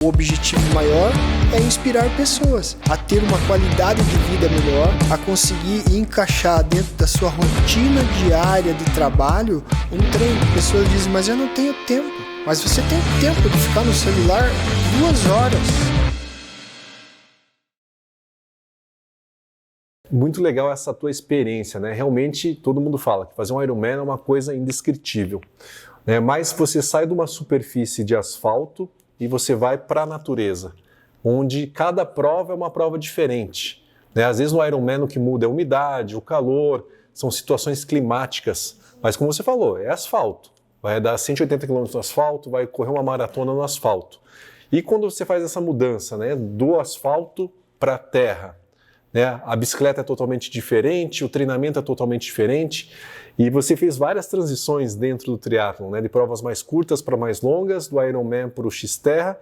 O objetivo maior é inspirar pessoas a ter uma qualidade de vida melhor, a conseguir encaixar dentro da sua rotina diária de trabalho um treino. Pessoas dizem, mas eu não tenho tempo. Mas você tem tempo de ficar no celular 2 horas. Muito legal essa tua experiência, né? Realmente todo mundo fala que fazer um Ironman é uma coisa indescritível, né? Mas você sai de uma superfície de asfalto e você vai para a natureza, onde cada prova é uma prova diferente, né? Às vezes no Ironman o que muda é a umidade, o calor, são situações climáticas, mas como você falou, é asfalto. Vai dar 180 km no asfalto, vai correr uma maratona no asfalto. E quando você faz essa mudança, né, do asfalto para a terra, né, a bicicleta é totalmente diferente, o treinamento é totalmente diferente, e você fez várias transições dentro do triatlon, né, de provas mais curtas para mais longas, do Ironman para o Xterra,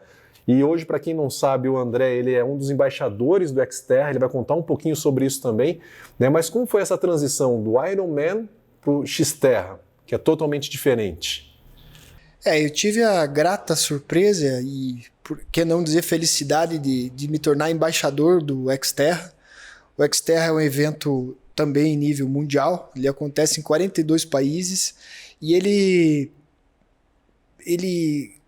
e hoje, para quem não sabe, o André ele é um dos embaixadores do Xterra, ele vai contar um pouquinho sobre isso também, né, mas como foi essa transição do Ironman para o Xterra, que é totalmente diferente? Eu tive a grata surpresa e, por que não dizer felicidade, de me tornar embaixador do Xterra. O Xterra é um evento também em nível mundial, ele acontece em 42 países e ele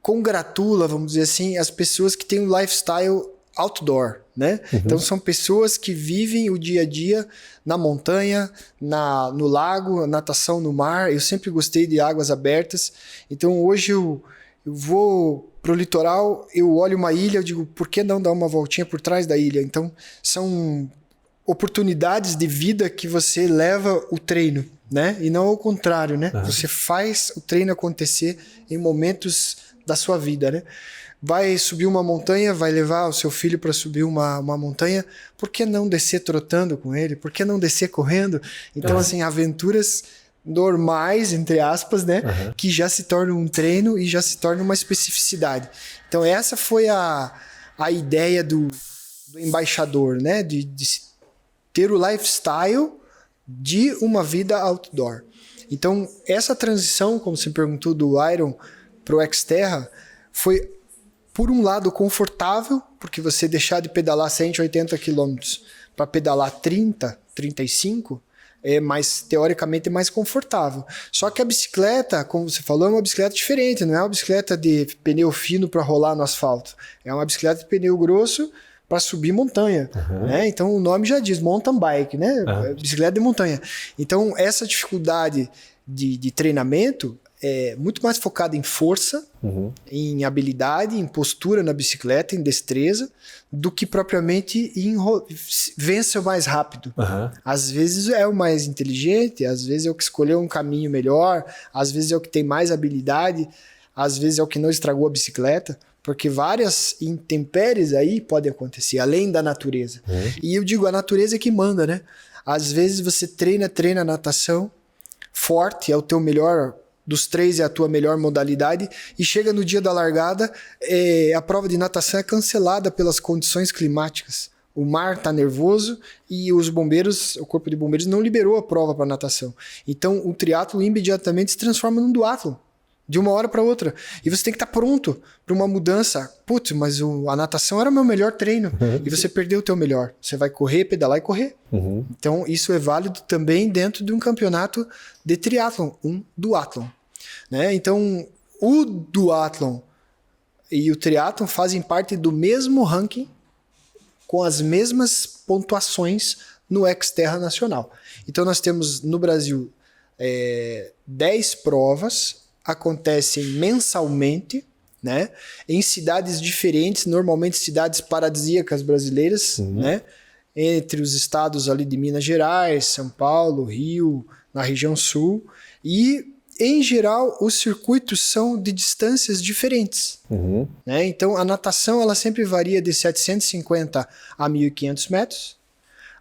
congratula, vamos dizer assim, as pessoas que têm um lifestyle outdoor, né? Uhum. Então são pessoas que vivem o dia a dia na montanha, no lago, natação no mar. Eu sempre gostei de águas abertas, então hoje eu vou pro litoral, eu olho uma ilha, eu digo, por que não dar uma voltinha por trás da ilha? Então são oportunidades de vida que você leva o treino, né? E não ao contrário, né? Uhum. Você faz o treino acontecer em momentos da sua vida, né? Vai subir uma montanha, vai levar o seu filho para subir uma montanha, por que não descer trotando com ele? Por que não descer correndo? Então, assim, aventuras normais, entre aspas, né? Uhum. Que já se tornam um treino e já se torna uma especificidade. Então, essa foi a ideia do embaixador, né? De ter o lifestyle de uma vida outdoor. Então, essa transição, como você perguntou, do Iron para o Xterra, foi, por um lado, confortável, porque você deixar de pedalar 180 km para pedalar 30, 35, teoricamente é mais confortável. Só que a bicicleta, como você falou, é uma bicicleta diferente, não é uma bicicleta de pneu fino para rolar no asfalto. É uma bicicleta de pneu grosso para subir montanha, né? Então o nome já diz, mountain bike, né? Bicicleta de montanha. Então essa dificuldade de treinamento é muito mais focada em força, em habilidade, em postura na bicicleta, em destreza, do que propriamente em vencer o mais rápido. Às vezes é o mais inteligente, às vezes é o que escolheu um caminho melhor, às vezes é o que tem mais habilidade, às vezes é o que não estragou a bicicleta. Porque várias intempéries aí podem acontecer, além da natureza. E eu digo, a natureza é que manda, né? Às vezes você treina natação, forte, é o teu melhor, dos 3 é a tua melhor modalidade, e chega no dia da largada, a prova de natação é cancelada pelas condições climáticas. O mar está nervoso e os bombeiros, o corpo de bombeiros não liberou a prova para natação. Então o triatlo imediatamente se transforma num duatlon. De uma hora para outra. E você tem que estar pronto para uma mudança. Putz, mas a natação era o meu melhor treino. E você perdeu o teu melhor. Você vai correr, pedalar e correr. Então, isso é válido também dentro de um campeonato de triatlon, um duatlon, né? Então, o duatlon e o triatlon fazem parte do mesmo ranking, com as mesmas pontuações no Xterra Nacional. Então, nós temos no Brasil 10 provas, acontecem mensalmente, né? Em cidades diferentes, normalmente cidades paradisíacas brasileiras, né? Entre os estados ali de Minas Gerais, São Paulo, Rio, na região sul. E, em geral, os circuitos são de distâncias diferentes. Né? Então, a natação ela sempre varia de 750 a 1.500 metros.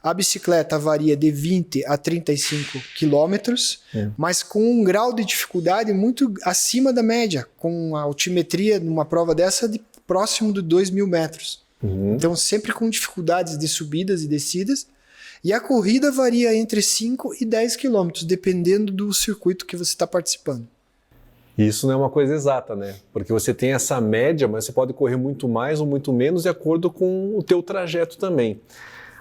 A bicicleta varia de 20 a 35 quilômetros, mas com um grau de dificuldade muito acima da média, com a altimetria numa prova dessa de próximo de 2.000 metros. Então sempre com dificuldades de subidas e descidas. E a corrida varia entre 5 e 10 quilômetros, dependendo do circuito que você está participando. E isso não é uma coisa exata, né? Porque você tem essa média, mas você pode correr muito mais ou muito menos de acordo com o teu trajeto também.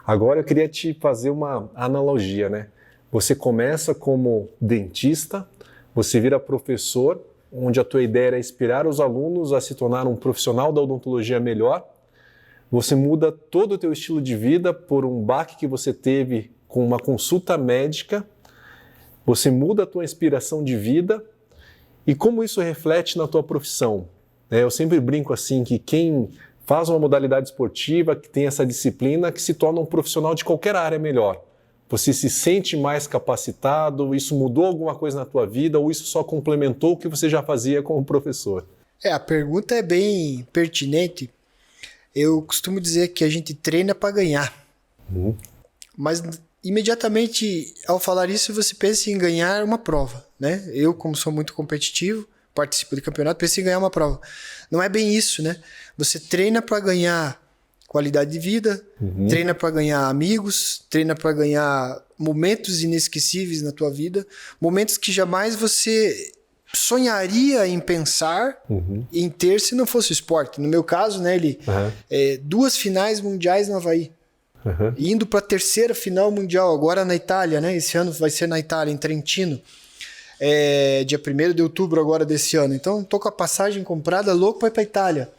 Agora eu queria te fazer uma analogia, né? Você começa como dentista, você vira professor, onde a tua ideia era inspirar os alunos a se tornar um profissional da odontologia melhor. Você muda todo o teu estilo de vida por um baque que você teve com uma consulta médica. Você muda a tua inspiração de vida. E como isso reflete na tua profissão? Eu sempre brinco assim que quem faz uma modalidade esportiva, que tem essa disciplina, que se torna um profissional de qualquer área melhor. Você se sente mais capacitado, isso mudou alguma coisa na tua vida ou isso só complementou o que você já fazia como professor? A pergunta é bem pertinente. Eu costumo dizer que a gente treina para ganhar. Mas imediatamente ao falar isso você pensa em ganhar uma prova, né? Eu, como sou muito competitivo, participo de campeonato, penso em ganhar uma prova. Não é bem isso, né? Você treina para ganhar qualidade de vida, treina para ganhar amigos, treina para ganhar momentos inesquecíveis na tua vida, momentos que jamais você sonharia em pensar em ter se não fosse o esporte. No meu caso, né, 2 finais mundiais no Havaí. Indo para a 3ª final mundial, agora na Itália, né? Esse ano vai ser na Itália, em Trentino. Dia 1º de outubro agora desse ano. Então, tô com a passagem comprada, louco para ir para a Itália.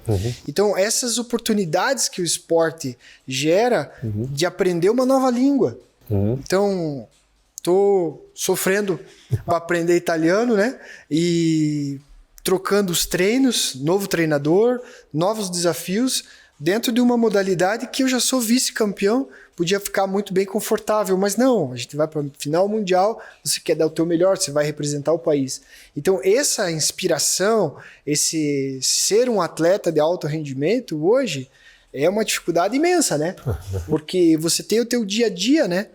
Então, essas oportunidades que o esporte gera de aprender uma nova língua. Então, tô sofrendo para aprender italiano, né? E trocando os treinos, novo treinador, novos desafios, dentro de uma modalidade que eu já sou vice-campeão, podia ficar muito bem confortável, mas não, a gente vai para a final mundial, você quer dar o teu melhor, você vai representar o país. Então essa inspiração, esse ser um atleta de alto rendimento hoje é uma dificuldade imensa, né? Porque você tem o teu dia a dia, né?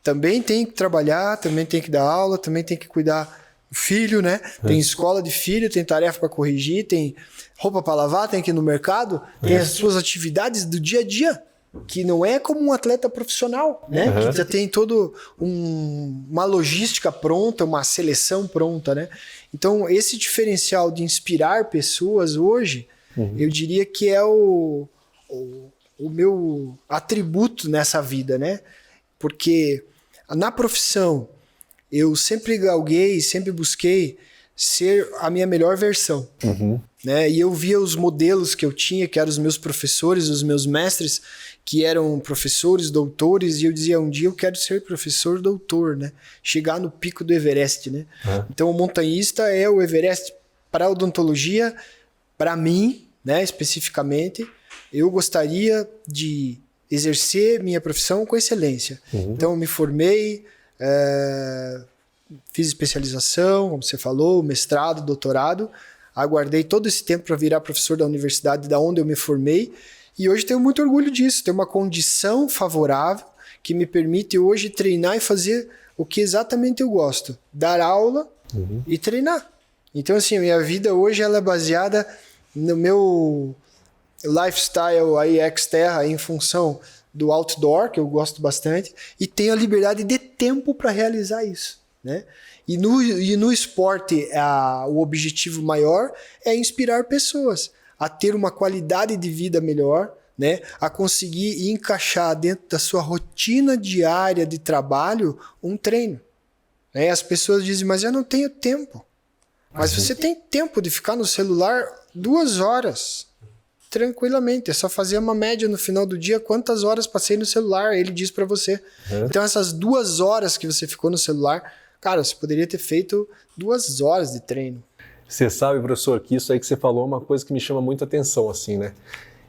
Também tem que trabalhar, também tem que dar aula, também tem que cuidar do filho, né? Tem escola de filho, tem tarefa para corrigir, tem roupa para lavar, tem que ir no mercado, tem as suas atividades do dia a dia, que não é como um atleta profissional, né? Que já tem todo uma logística pronta, uma seleção pronta, né? Então, esse diferencial de inspirar pessoas hoje, eu diria que é o meu atributo nessa vida, né? Porque na profissão, eu sempre galguei, sempre busquei ser a minha melhor versão. Né? E eu via os modelos que eu tinha, que eram os meus professores, os meus mestres, que eram professores, doutores, e eu dizia, um dia eu quero ser professor, doutor, né? Chegar no pico do Everest, né? Então o montanhista é o Everest para a odontologia, para mim, né, especificamente, eu gostaria de exercer minha profissão com excelência. Então eu me formei, fiz especialização, como você falou, mestrado, doutorado, aguardei todo esse tempo para virar professor da universidade da onde eu me formei e hoje tenho muito orgulho disso, tenho uma condição favorável que me permite hoje treinar e fazer o que exatamente eu gosto, dar aula e treinar. Então assim, a minha vida hoje ela é baseada no meu lifestyle aí ex-terra em função do outdoor, que eu gosto bastante, e tenho a liberdade de tempo para realizar isso, né? E no esporte, o objetivo maior é inspirar pessoas a ter uma qualidade de vida melhor, né? A conseguir encaixar dentro da sua rotina diária de trabalho um treino. Né? As pessoas dizem, mas eu não tenho tempo. Mas você tem tempo de ficar no celular 2 horas, tranquilamente. É só fazer uma média no final do dia, quantas horas passei no celular, ele diz para você. Então essas 2 horas que você ficou no celular, cara, você poderia ter feito 2 horas de treino. Você sabe, professor, que isso aí que você falou é uma coisa que me chama muita atenção, assim, né?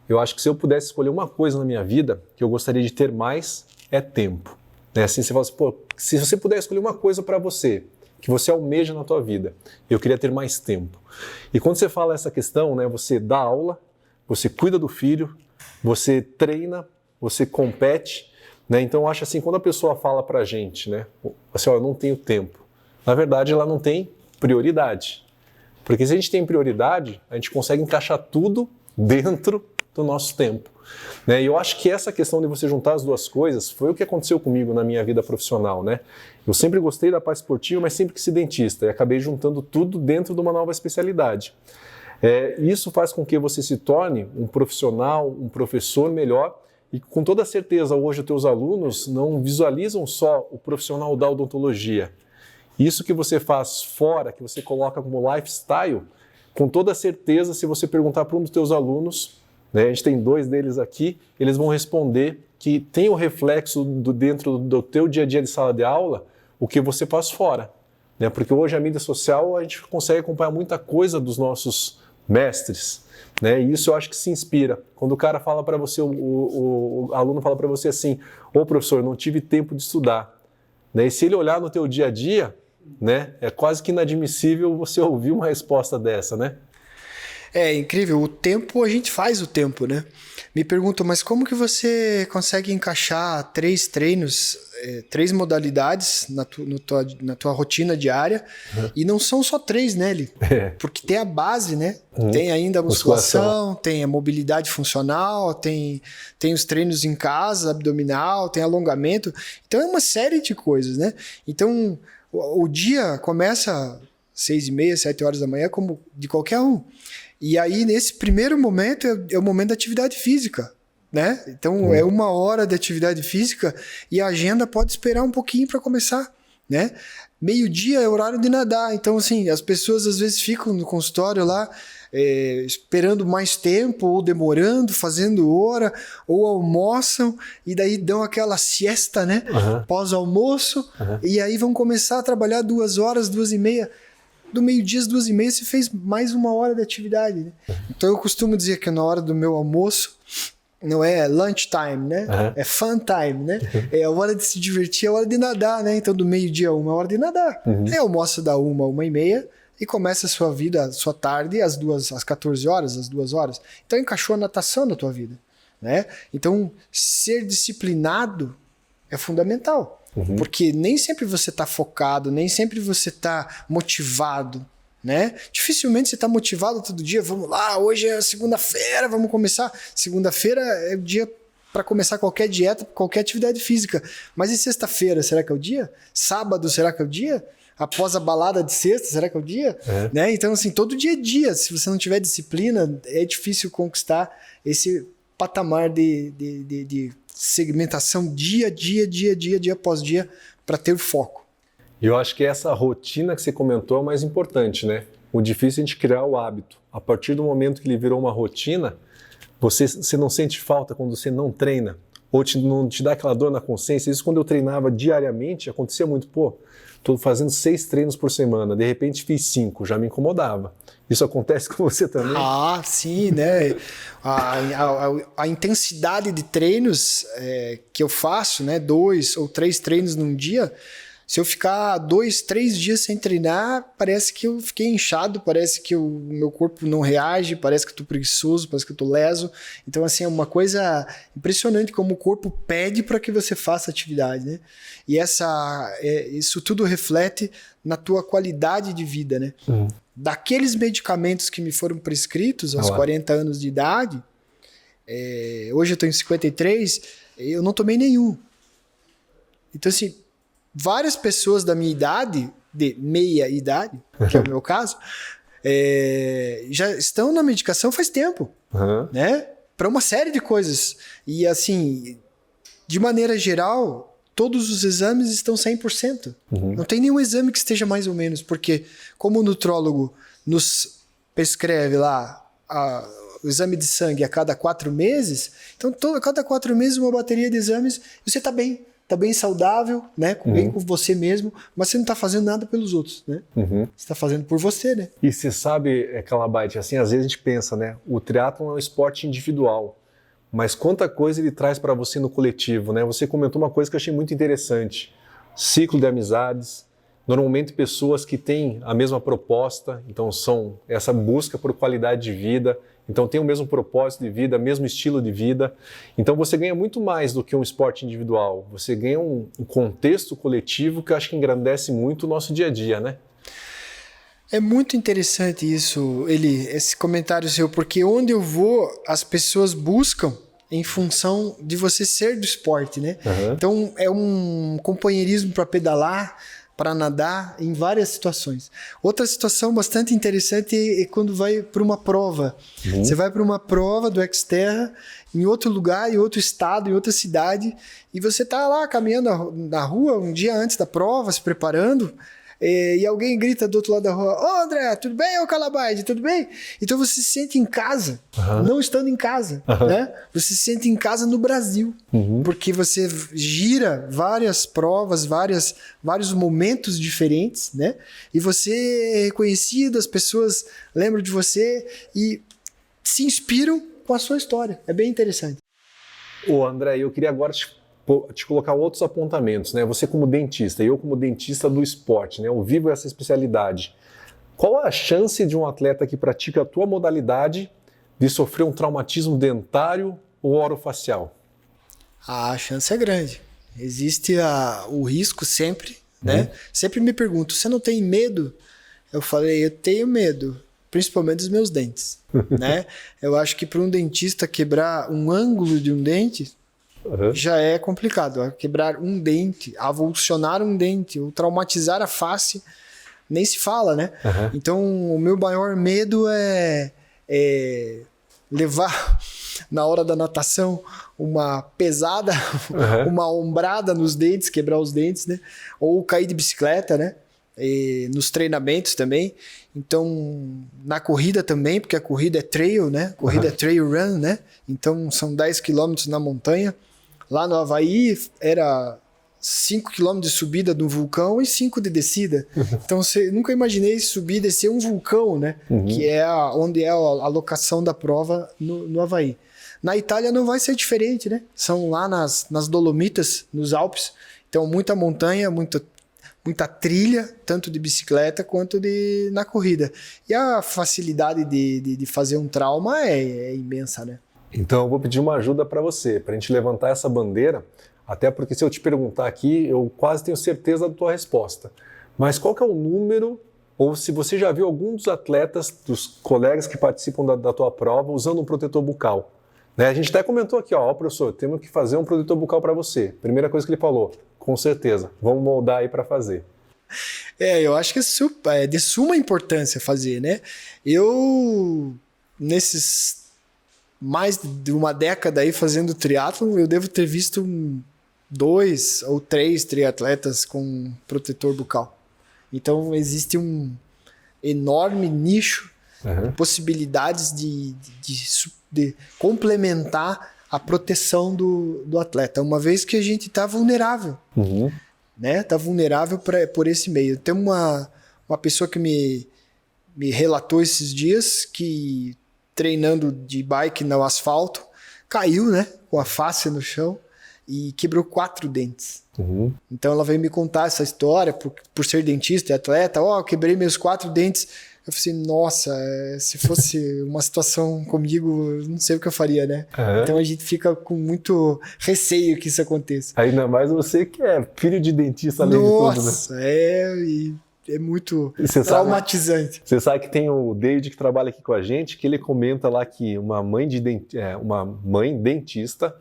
Eu acho que se eu pudesse escolher uma coisa na minha vida que eu gostaria de ter mais, é tempo. Né? Assim, você fala assim, pô, se você puder escolher uma coisa para você, que você almeja na tua vida, eu queria ter mais tempo. E quando você fala essa questão, né, você dá aula, você cuida do filho, você treina, você compete, né? Então eu acho assim, quando a pessoa fala pra gente, né, assim, ó, eu não tenho tempo, na verdade ela não tem prioridade. Porque se a gente tem prioridade, a gente consegue encaixar tudo dentro do nosso tempo. Né? E eu acho que essa questão de você juntar as duas coisas foi o que aconteceu comigo na minha vida profissional. Né? Eu sempre gostei da parte esportiva, mas sempre quis ser dentista, e acabei juntando tudo dentro de uma nova especialidade. Isso faz com que você se torne um profissional, um professor melhor, e com toda certeza hoje os teus alunos não visualizam só o profissional da odontologia. Isso que você faz fora, que você coloca como lifestyle, com toda certeza, se você perguntar para um dos teus alunos, né, a gente tem 2 deles aqui, eles vão responder que tem o reflexo dentro do teu dia a dia de sala de aula, o que você faz fora. Né? Porque hoje a mídia social a gente consegue acompanhar muita coisa dos nossos mestres. Né? E isso eu acho que se inspira. Quando o cara fala para você, o aluno fala para você assim, ô professor, não tive tempo de estudar. Né? E se ele olhar no teu dia a dia, né, é quase que inadmissível você ouvir uma resposta dessa, né? É incrível, o tempo, a gente faz o tempo, né? Me pergunto, mas como que você consegue encaixar 3 treinos, 3 modalidades na tua rotina diária? E não são só 3, né, Eli? Porque tem a base, né? Tem ainda a musculação, tem a mobilidade funcional, tem os treinos em casa, abdominal, tem alongamento. Então é uma série de coisas, né? Então o dia começa 6h30, 7 horas da manhã, como de qualquer um. E aí, nesse primeiro momento, é o momento da atividade física, né? Então, é 1 hora de atividade física e a agenda pode esperar um pouquinho para começar, né? Meio-dia é horário de nadar. Então, assim, as pessoas às vezes ficam no consultório lá esperando mais tempo, ou demorando, fazendo hora, ou almoçam e daí dão aquela siesta, né? Pós-almoço, e aí vão começar a trabalhar 2 horas, 2h30. Do meio-dia às 2h30 você fez mais 1 hora de atividade, né? Então eu costumo dizer que na hora do meu almoço não é lunch time, né? É fun time, né? É a hora de se divertir, é a hora de nadar, né? Então do meio-dia a 1 hora de nadar. Aí almoça da 1 a 1h30 e começa a sua vida, a sua tarde às 14 horas, às 2 horas. Então encaixou a natação na tua vida, né? Então ser disciplinado é fundamental. Porque nem sempre você está focado, nem sempre você está motivado, né? Dificilmente você está motivado todo dia, vamos lá, hoje é segunda-feira, vamos começar. Segunda-feira é o dia para começar qualquer dieta, qualquer atividade física. Mas e sexta-feira, será que é o dia? Sábado, será que é o dia? Após a balada de sexta, será que é o dia? Né? Então, assim, todo dia é dia. Se você não tiver disciplina, é difícil conquistar esse patamar de segmentação dia após dia para ter foco. E eu acho que essa rotina que você comentou é o mais importante, né? O difícil é a gente criar o hábito. A partir do momento que ele virou uma rotina, você não sente falta quando você não treina, ou não te dá aquela dor na consciência. Isso quando eu treinava diariamente, acontecia muito, estou fazendo 6 treinos por semana, de repente fiz 5, já me incomodava. Isso acontece com você também? Ah, sim, né? A intensidade de treinos que eu faço, né? 2 ou 3 treinos num dia, se eu ficar 2, 3 dias sem treinar, parece que eu fiquei inchado, parece que o meu corpo não reage, parece que eu tô preguiçoso, parece que eu tô leso. Então, assim, é uma coisa impressionante como o corpo pede para que você faça atividade, né? E isso tudo reflete na tua qualidade de vida, né? Daqueles medicamentos que me foram prescritos aos 40 anos de idade, hoje eu tenho 53, eu não tomei nenhum. Então, assim, várias pessoas da minha idade, de meia idade, que é o meu caso, já estão na medicação faz tempo, né? Para uma série de coisas. E assim, de maneira geral, todos os exames estão 100%. Não tem nenhum exame que esteja mais ou menos, porque como o nutrólogo nos prescreve lá o exame de sangue a cada 4 meses, então a cada 4 meses uma bateria de exames, você está bem. Está bem saudável, né? Bem com você mesmo, mas você não está fazendo nada pelos outros, né? Você está fazendo por você, né? E você sabe, Calabite, assim, às vezes a gente pensa, né? O triatlon é um esporte individual, mas quanta coisa ele traz para você no coletivo, né? Você comentou uma coisa que eu achei muito interessante. Ciclo de amizades, normalmente pessoas que têm a mesma proposta, então são essa busca por qualidade de vida, então tem o mesmo propósito de vida, mesmo estilo de vida. Então você ganha muito mais do que um esporte individual. Você ganha um contexto coletivo que eu acho que engrandece muito o nosso dia a dia, né? É muito interessante isso, esse comentário seu, porque onde eu vou, as pessoas buscam em função de você ser do esporte, né? Então, é um companheirismo para pedalar, para nadar, em várias situações. Outra situação bastante interessante é quando vai para uma prova. Você vai para uma prova do Xterra, em outro lugar, em outro estado, em outra cidade, e você tá lá caminhando na rua um dia antes da prova, se preparando, e alguém grita do outro lado da rua: "Ô André, tudo bem, ô Calabaide, tudo bem?" Então você se sente em casa, não estando em casa, né? Você se sente em casa no Brasil, porque você gira várias provas, vários momentos diferentes, né? E você é reconhecido, as pessoas lembram de você e se inspiram com a sua história. É bem interessante. Ô André, eu queria agora te colocar outros apontamentos, né? Você como dentista e eu como dentista do esporte, né? Eu vivo essa especialidade. Qual a chance de um atleta que pratica a tua modalidade de sofrer um traumatismo dentário ou orofacial? A chance é grande. Existe o risco sempre, né? Sempre me pergunto: você não tem medo? Eu falei: eu tenho medo, principalmente dos meus dentes, né? Eu acho que para um dentista quebrar um ângulo de um dente já é complicado. Quebrar um dente, avulsionar um dente, ou traumatizar a face, nem se fala, né? Então, o meu maior medo é levar, na hora da natação, uma pesada, uma ombrada nos dentes, quebrar os dentes, né? Ou cair de bicicleta, né? E nos treinamentos também. Então, na corrida também, porque a corrida é trail, né? Corrida é trail run, né? Então, são 10 quilômetros na montanha. Lá no Havaí era 5 km de subida do vulcão e 5 de descida. Então, nunca imaginei subir e descer um vulcão, né? Que é onde é a locação da prova no Havaí. Na Itália não vai ser diferente, né? São lá nas Dolomitas, nos Alpes. Então, muita montanha, muita trilha, tanto de bicicleta quanto na corrida. E a facilidade de fazer um trauma é imensa, né? Então eu vou pedir uma ajuda para você, para a gente levantar essa bandeira, até porque se eu te perguntar aqui, eu quase tenho certeza da tua resposta. Mas qual que é o número, ou se você já viu algum dos atletas, dos colegas que participam da tua prova, usando um protetor bucal? Né? A gente até comentou aqui, ó, professor, temos que fazer um protetor bucal para você. Primeira coisa que ele falou: com certeza, vamos moldar aí para fazer. Eu acho que é de suma importância fazer, né? Eu, nesses mais de uma década aí fazendo triatlon, eu devo ter visto 2 ou 3 triatletas com protetor bucal. Então existe um enorme nicho, possibilidades de complementar a proteção do atleta, uma vez que a gente está vulnerável, né? Está vulnerável por esse meio. Tem uma pessoa que me relatou esses dias que, treinando de bike no asfalto, caiu, né, com a face no chão e quebrou 4 dentes. Então ela veio me contar essa história, por ser dentista e atleta. Eu quebrei meus 4 dentes. Eu falei assim: nossa, se fosse uma situação comigo, eu não sei o que eu faria, né? Então a gente fica com muito receio que isso aconteça. Ainda mais você que é filho de dentista, além de tudo, né? Nossa, é muito traumatizante. Você sabe que tem o David que trabalha aqui com a gente, que ele comenta lá que uma mãe dentista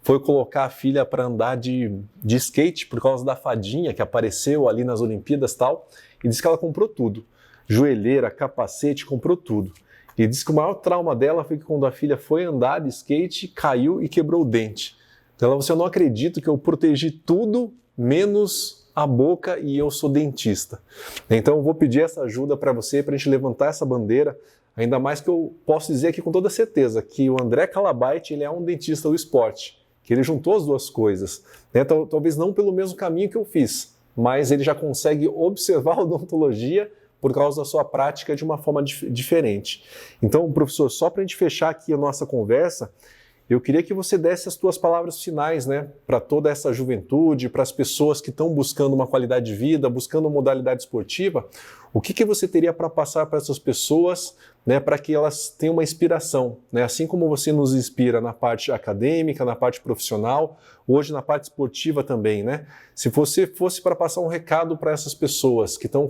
foi colocar a filha para andar de skate por causa da fadinha que apareceu ali nas Olimpíadas e tal, e disse que ela comprou tudo. Joelheira, capacete, comprou tudo. E disse que o maior trauma dela foi que quando a filha foi andar de skate, caiu e quebrou o dente. Então ela disse: eu não acredito que eu protegi tudo, menos a boca, e eu sou dentista. Então eu vou pedir essa ajuda para você, para a gente levantar essa bandeira, ainda mais que eu posso dizer aqui com toda certeza que o André Calabaite, ele é um dentista do esporte, que ele juntou as duas coisas, né? Talvez não pelo mesmo caminho que eu fiz, mas ele já consegue observar a odontologia por causa da sua prática de uma forma diferente. Então, professor, só para a gente fechar aqui a nossa conversa, eu queria que você desse as suas palavras finais, né, para toda essa juventude, para as pessoas que estão buscando uma qualidade de vida, buscando uma modalidade esportiva. O que você teria para passar para essas pessoas, né, para que elas tenham uma inspiração, né? Assim como você nos inspira na parte acadêmica, na parte profissional, hoje na parte esportiva também, né? Se você fosse para passar um recado para essas pessoas que estão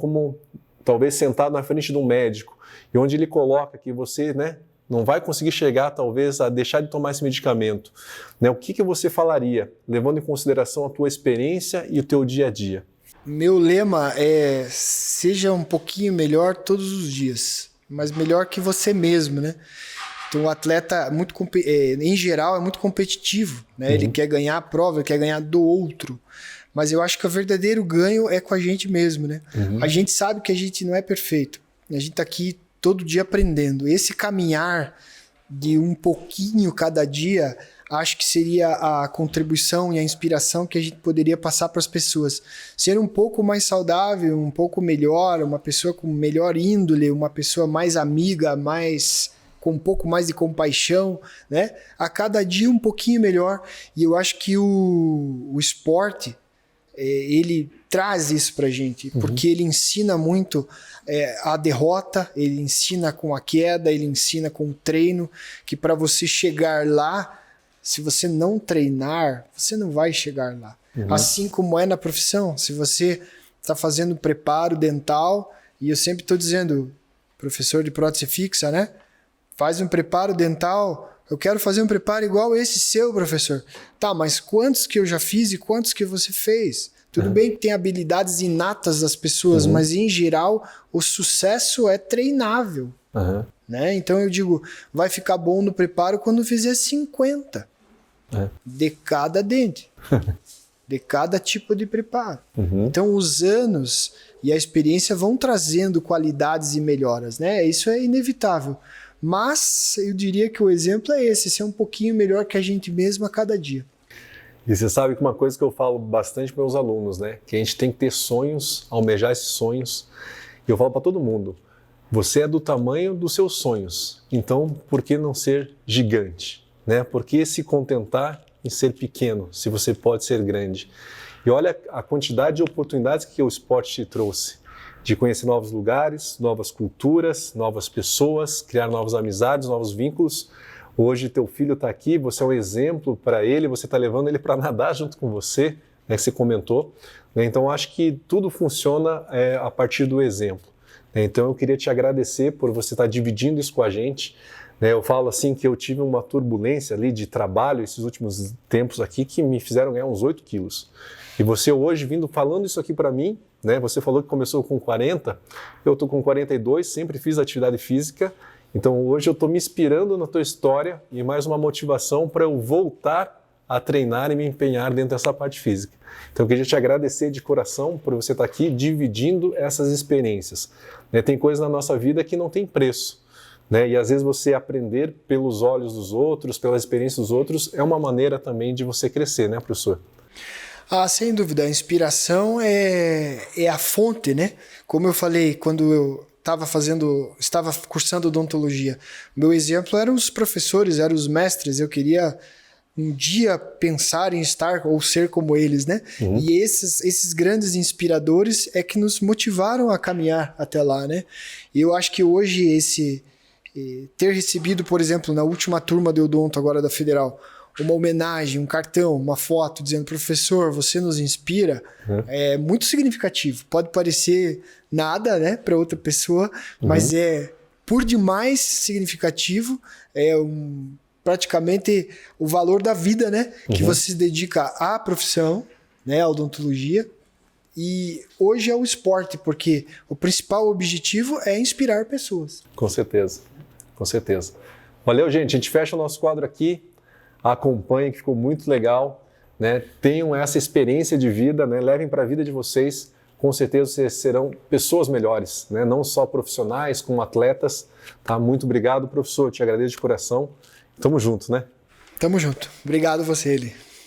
talvez sentado na frente de um médico, e onde ele coloca que você, né, não vai conseguir chegar, talvez, a deixar de tomar esse medicamento, né? O que você falaria, levando em consideração a tua experiência e o teu dia a dia? Meu lema é: seja um pouquinho melhor todos os dias, mas melhor que você mesmo, né? Então o atleta, em geral, é muito competitivo, né? Ele quer ganhar a prova, ele quer ganhar do outro. Mas eu acho que o verdadeiro ganho é com a gente mesmo, né? A gente sabe que a gente não é perfeito. A gente tá aqui todo dia aprendendo. Esse caminhar de um pouquinho cada dia, acho que seria a contribuição e a inspiração que a gente poderia passar para as pessoas. Ser um pouco mais saudável, um pouco melhor, uma pessoa com melhor índole, uma pessoa mais amiga, com um pouco mais de compaixão, né? A cada dia um pouquinho melhor. E eu acho que o esporte, ele traz isso pra gente, porque ele ensina muito a derrota, ele ensina com a queda, ele ensina com o treino, que para você chegar lá, se você não treinar, você não vai chegar lá. Assim como é na profissão, se você está fazendo preparo dental, e eu sempre estou dizendo, professor de prótese fixa, né? Faz um preparo dental, eu quero fazer um preparo igual esse seu, professor. Tá, mas quantos que eu já fiz e quantos que você fez? Tudo bem que tem habilidades inatas das pessoas, mas em geral o sucesso é treinável. Né? Então eu digo, vai ficar bom no preparo quando fizer 50 de cada dente, de cada tipo de preparo. Então os anos e a experiência vão trazendo qualidades e melhoras, né? Isso é inevitável. Mas eu diria que o exemplo é esse, ser um pouquinho melhor que a gente mesmo a cada dia. E você sabe que uma coisa que eu falo bastante para meus alunos, né? Que a gente tem que ter sonhos, almejar esses sonhos. E eu falo para todo mundo, você é do tamanho dos seus sonhos, então por que não ser gigante? Né? Por que se contentar em ser pequeno, se você pode ser grande? E olha a quantidade de oportunidades que o esporte te trouxe. De conhecer novos lugares, novas culturas, novas pessoas, criar novas amizades, novos vínculos. Hoje teu filho está aqui, você é um exemplo para ele, você está levando ele para nadar junto com você, né, que você comentou. Né? Então acho que tudo funciona a partir do exemplo. Né? Então eu queria te agradecer por você estar dividindo isso com a gente. Né? Eu falo assim que eu tive uma turbulência ali de trabalho esses últimos tempos aqui que me fizeram ganhar uns 8 quilos. E você hoje vindo falando isso aqui para mim, né? Você falou que começou com 40, eu estou com 42, sempre fiz atividade física, então hoje eu estou me inspirando na tua história e mais uma motivação para eu voltar a treinar e me empenhar dentro dessa parte física. Então eu queria te agradecer de coração por você estar aqui dividindo essas experiências. Né? Tem coisas na nossa vida que não tem preço, né? E às vezes você aprender pelos olhos dos outros, pela experiência dos outros, é uma maneira também de você crescer, né, professor? Ah, sem dúvida, a inspiração é a fonte, né? Como eu falei, quando eu estava cursando odontologia, meu exemplo eram os professores, eram os mestres, eu queria um dia pensar em estar ou ser como eles, né? E esses grandes inspiradores é que nos motivaram a caminhar até lá, né? E eu acho que hoje ter recebido, por exemplo, na última turma de odonto agora da Federal, uma homenagem, um cartão, uma foto dizendo, professor, você nos inspira, é muito significativo. Pode parecer nada, né, para outra pessoa, mas é por demais significativo, praticamente o valor da vida, né, que você se dedica à profissão, né, à odontologia, e hoje é o esporte, porque o principal objetivo é inspirar pessoas. Com certeza, com certeza. Valeu, gente, a gente fecha o nosso quadro aqui. Acompanhem, que ficou muito legal, né? Tenham essa experiência de vida, né? Levem para a vida de vocês, com certeza vocês serão pessoas melhores, né? Não só profissionais, como atletas. Tá? Muito obrigado, professor, te agradeço de coração. Tamo junto, né? Tamo junto. Obrigado você, Eli.